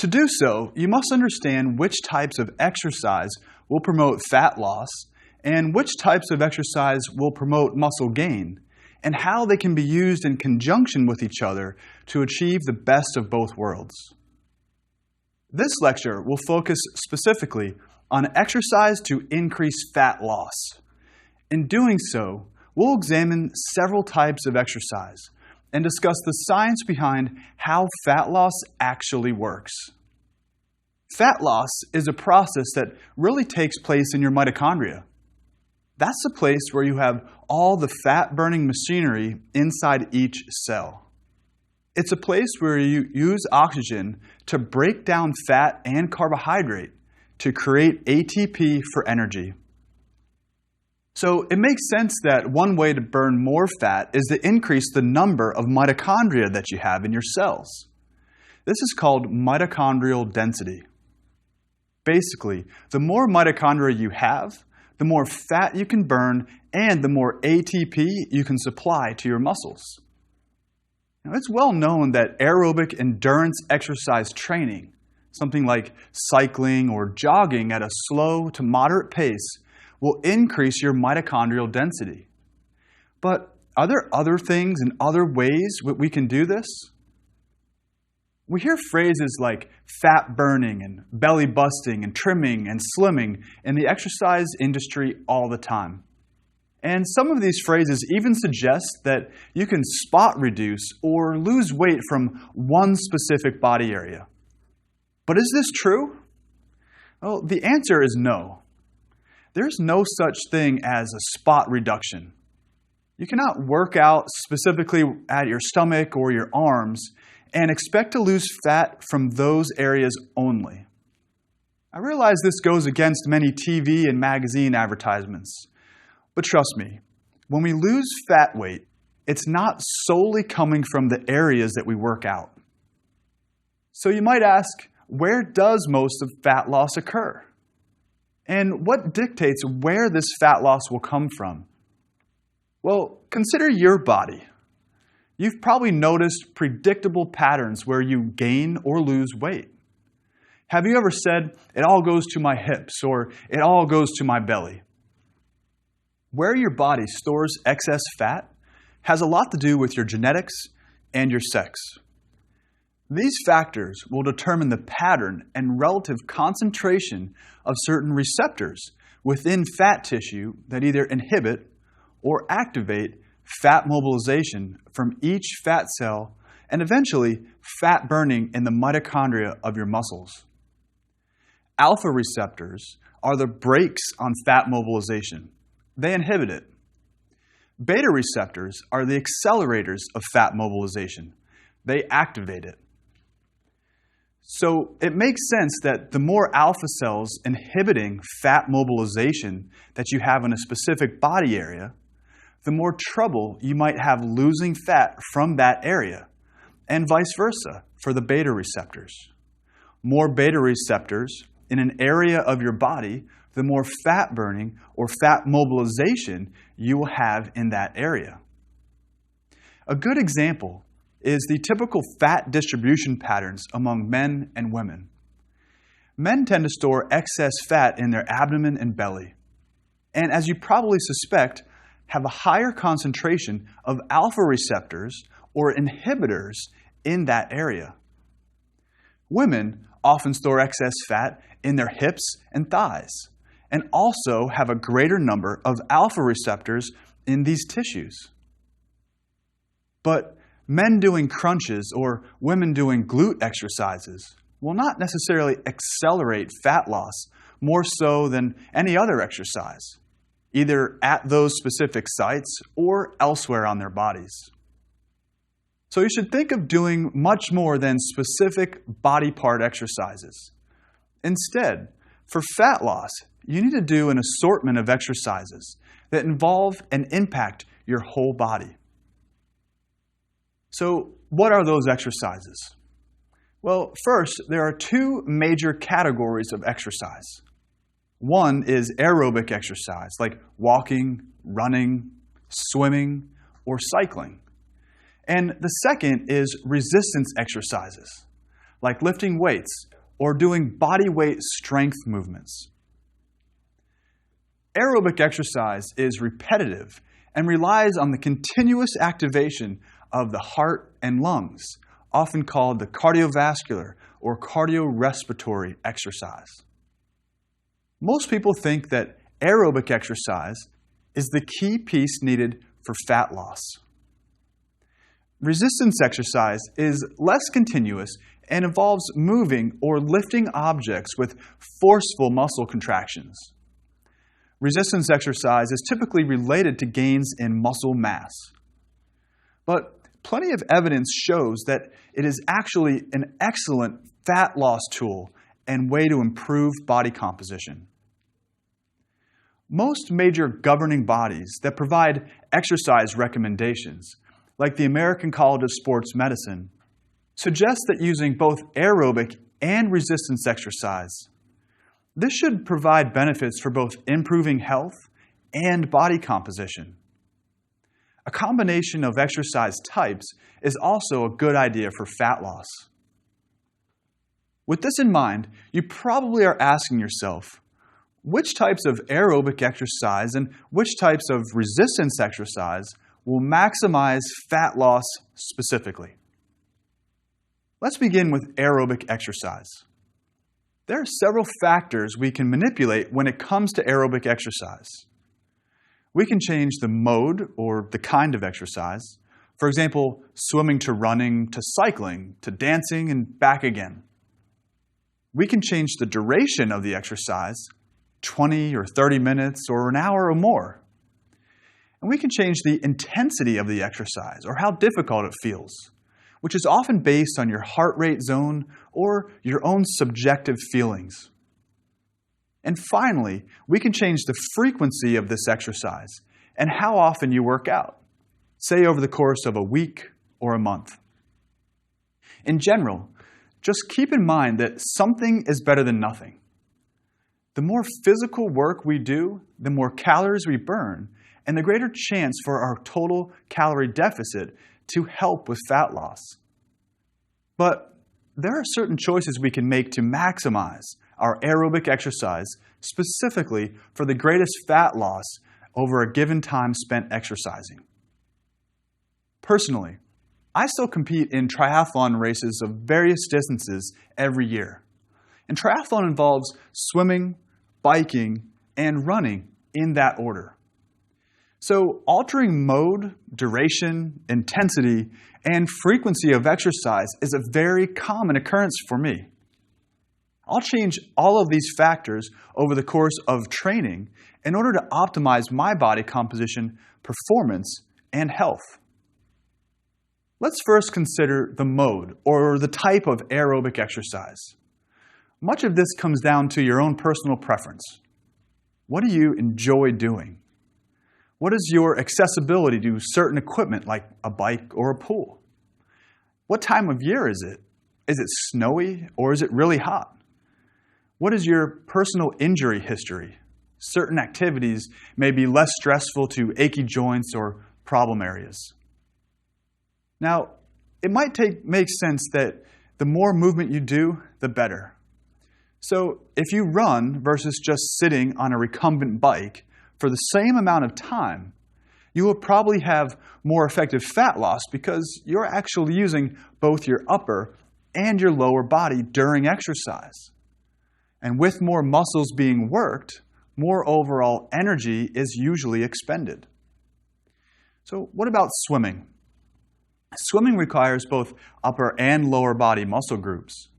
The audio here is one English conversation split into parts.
To do so, you must understand which types of exercise will promote fat loss and which types of exercise will promote muscle gain, and how they can be used in conjunction with each other to achieve the best of both worlds. This lecture will focus specifically on exercise to increase fat loss. In doing so, we'll examine several types of exercise and discuss the science behind how fat loss actually works. Fat loss is a process that really takes place in your mitochondria. That's the place where you have all the fat-burning machinery inside each cell. It's a place where you use oxygen to break down fat and carbohydrate to create ATP for energy. So it makes sense that one way to burn more fat is to increase the number of mitochondria that you have in your cells. This is called mitochondrial density. Basically, the more mitochondria you have, the more fat you can burn and the more ATP you can supply to your muscles. Now, it's well known that aerobic endurance exercise training, something like cycling or jogging at a slow to moderate pace, will increase your mitochondrial density. But are there other things and other ways we can do this? We hear phrases like fat burning and belly busting and trimming and slimming in the exercise industry all the time. And some of these phrases even suggest that you can spot reduce or lose weight from one specific body area. But is this true? Well, the answer is no. There's no such thing as a spot reduction. You cannot work out specifically at your stomach or your arms and expect to lose fat from those areas only. I realize this goes against many TV and magazine advertisements. But trust me, when we lose fat weight, it's not solely coming from the areas that we work out. So you might ask, where does most of fat loss occur? And what dictates where this fat loss will come from? Well, consider your body. You've probably noticed predictable patterns where you gain or lose weight. Have you ever said, "It all goes to my hips," or "It all goes to my belly"? Where your body stores excess fat has a lot to do with your genetics and your sex. These factors will determine the pattern and relative concentration of certain receptors within fat tissue that either inhibit or activate fat mobilization from each fat cell and eventually fat burning in the mitochondria of your muscles. Alpha receptors are the brakes on fat mobilization. They inhibit it. Beta receptors are the accelerators of fat mobilization. They activate it. So it makes sense that the more alpha cells inhibiting fat mobilization that you have in a specific body area, the more trouble you might have losing fat from that area, and vice versa for the beta receptors. More beta receptors in an area of your body, the more fat burning or fat mobilization you will have in that area. A good example is the typical fat distribution patterns among men and women. Men tend to store excess fat in their abdomen and belly, and as you probably suspect, have a higher concentration of alpha receptors or inhibitors in that area. Women often store excess fat in their hips and thighs, and also have a greater number of alpha receptors in these tissues. But men doing crunches or women doing glute exercises will not necessarily accelerate fat loss more so than any other exercise, either at those specific sites or elsewhere on their bodies. So you should think of doing much more than specific body part exercises. Instead, for fat loss, you need to do an assortment of exercises that involve and impact your whole body. So what are those exercises? Well, first, there are two major categories of exercise. One is aerobic exercise, like walking, running, swimming, or cycling. And the second is resistance exercises, like lifting weights or doing body weight strength movements. Aerobic exercise is repetitive and relies on the continuous activation of the heart and lungs, often called the cardiovascular or cardiorespiratory exercise. Most people think that aerobic exercise is the key piece needed for fat loss. Resistance exercise is less continuous and involves moving or lifting objects with forceful muscle contractions. Resistance exercise is typically related to gains in muscle mass. But plenty of evidence shows that it is actually an excellent fat loss tool and way to improve body composition. Most major governing bodies that provide exercise recommendations, like the American College of Sports Medicine, suggest that using both aerobic and resistance exercise. This should provide benefits for both improving health and body composition. A combination of exercise types is also a good idea for fat loss. With this in mind, you probably are asking yourself, which types of aerobic exercise and which types of resistance exercise will maximize fat loss specifically? Let's begin with aerobic exercise. There are several factors we can manipulate when it comes to aerobic exercise. We can change the mode or the kind of exercise. For example, swimming to running to cycling to dancing and back again. We can change the duration of the exercise, 20 or 30 minutes or an hour or more. And we can change the intensity of the exercise or how difficult it feels, which is often based on your heart rate zone or your own subjective feelings. And finally, we can change the frequency of this exercise and how often you work out, say over the course of a week or a month. In general, just keep in mind that something is better than nothing. The more physical work we do, the more calories we burn, and the greater chance for our total calorie deficit to help with fat loss. But there are certain choices we can make to maximize our aerobic exercise specifically for the greatest fat loss over a given time spent exercising. Personally, I still compete in triathlon races of various distances every year. And triathlon involves swimming, biking, and running in that order. So altering mode, duration, intensity, and frequency of exercise is a very common occurrence for me. I'll change all of these factors over the course of training in order to optimize my body composition, performance, and health. Let's first consider the mode, or the type of aerobic exercise. Much of this comes down to your own personal preference. What do you enjoy doing? What is your accessibility to certain equipment like a bike or a pool? What time of year is it? Is it snowy or is it really hot? What is your personal injury history? Certain activities may be less stressful to achy joints or problem areas. Now, it might make sense that the more movement you do, the better. So if you run versus just sitting on a recumbent bike for the same amount of time, you will probably have more effective fat loss because you're actually using both your upper and your lower body during exercise. And with more muscles being worked, more overall energy is usually expended. So what about swimming? Swimming requires both upper and lower body muscle groups.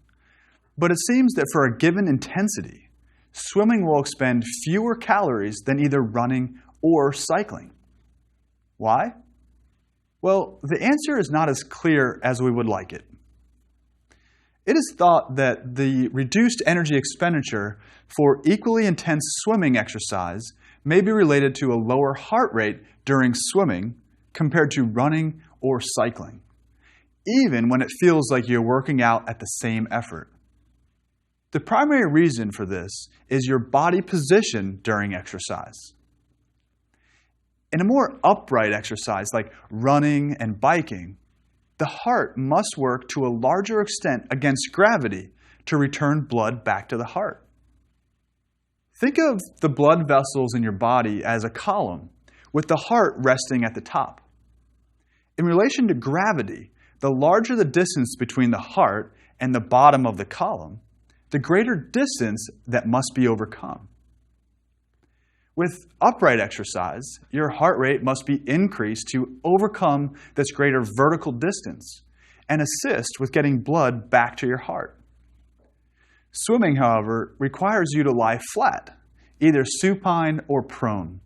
But it seems that for a given intensity, swimming will expend fewer calories than either running or cycling. Why? Well, the answer is not as clear as we would like it. It is thought that the reduced energy expenditure for equally intense swimming exercise may be related to a lower heart rate during swimming compared to running or cycling, even when it feels like you're working out at the same effort. The primary reason for this is your body position during exercise. In a more upright exercise like running and biking, the heart must work to a larger extent against gravity to return blood back to the heart. Think of the blood vessels in your body as a column, with the heart resting at the top. In relation to gravity, the larger the distance between the heart and the bottom of the column, the greater distance that must be overcome. With upright exercise, your heart rate must be increased to overcome this greater vertical distance and assist with getting blood back to your heart. Swimming, however, requires you to lie flat, either supine or prone.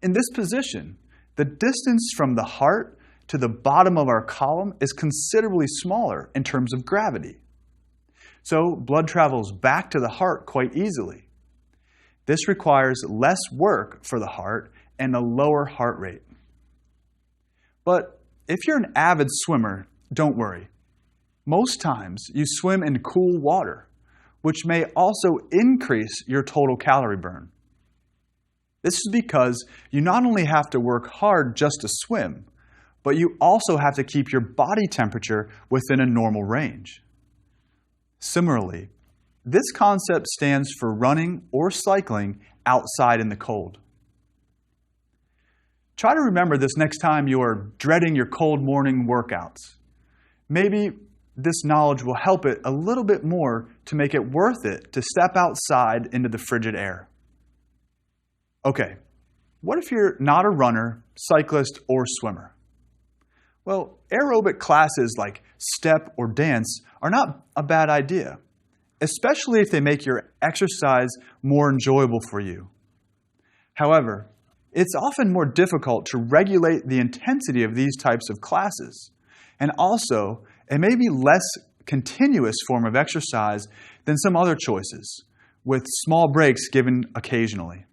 In this position, the distance from the heart to the bottom of our column is considerably smaller in terms of gravity. So blood travels back to the heart quite easily. This requires less work for the heart and a lower heart rate. But if you're an avid swimmer, don't worry. Most times you swim in cool water, which may also increase your total calorie burn. This is because you not only have to work hard just to swim, but you also have to keep your body temperature within a normal range. Similarly, this concept stands for running or cycling outside in the cold. Try to remember this next time you are dreading your cold morning workouts. Maybe this knowledge will help it a little bit more to make it worth it to step outside into the frigid air. Okay, what if you're not a runner, cyclist, or swimmer? Well, aerobic classes like step or dance are not a bad idea, especially if they make your exercise more enjoyable for you. However, it's often more difficult to regulate the intensity of these types of classes, and also it may be less continuous form of exercise than some other choices, with small breaks given occasionally.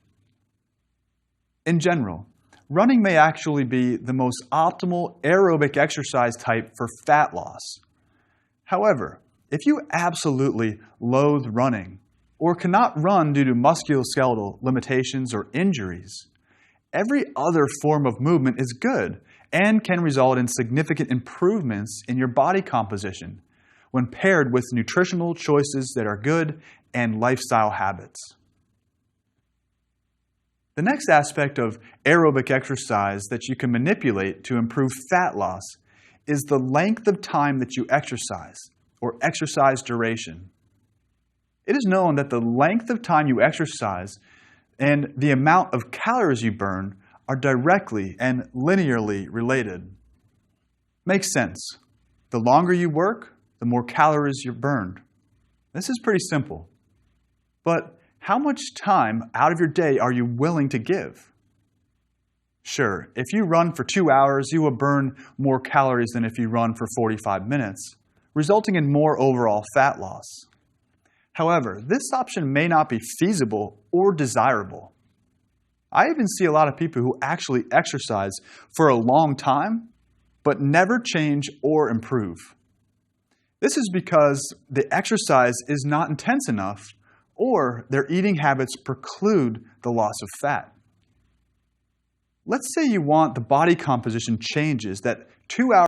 In general, running may actually be the most optimal aerobic exercise type for fat loss. However, if you absolutely loathe running or cannot run due to musculoskeletal limitations or injuries, every other form of movement is good and can result in significant improvements in your body composition when paired with nutritional choices that are good and lifestyle habits. The next aspect of aerobic exercise that you can manipulate to improve fat loss is the length of time that you exercise, or exercise duration. It is known that the length of time you exercise and the amount of calories you burn are directly and linearly related. Makes sense. The longer you work, the more calories you burned. This is pretty simple. But how much time out of your day are you willing to give? Sure, if you run for 2 hours, you will burn more calories than if you run for 45 minutes, resulting in more overall fat loss. However, this option may not be feasible or desirable. I even see a lot of people who actually exercise for a long time, but never change or improve. This is because the exercise is not intense enough, or their eating habits preclude the loss of fat. Let's say you want the body composition changes that 2 hours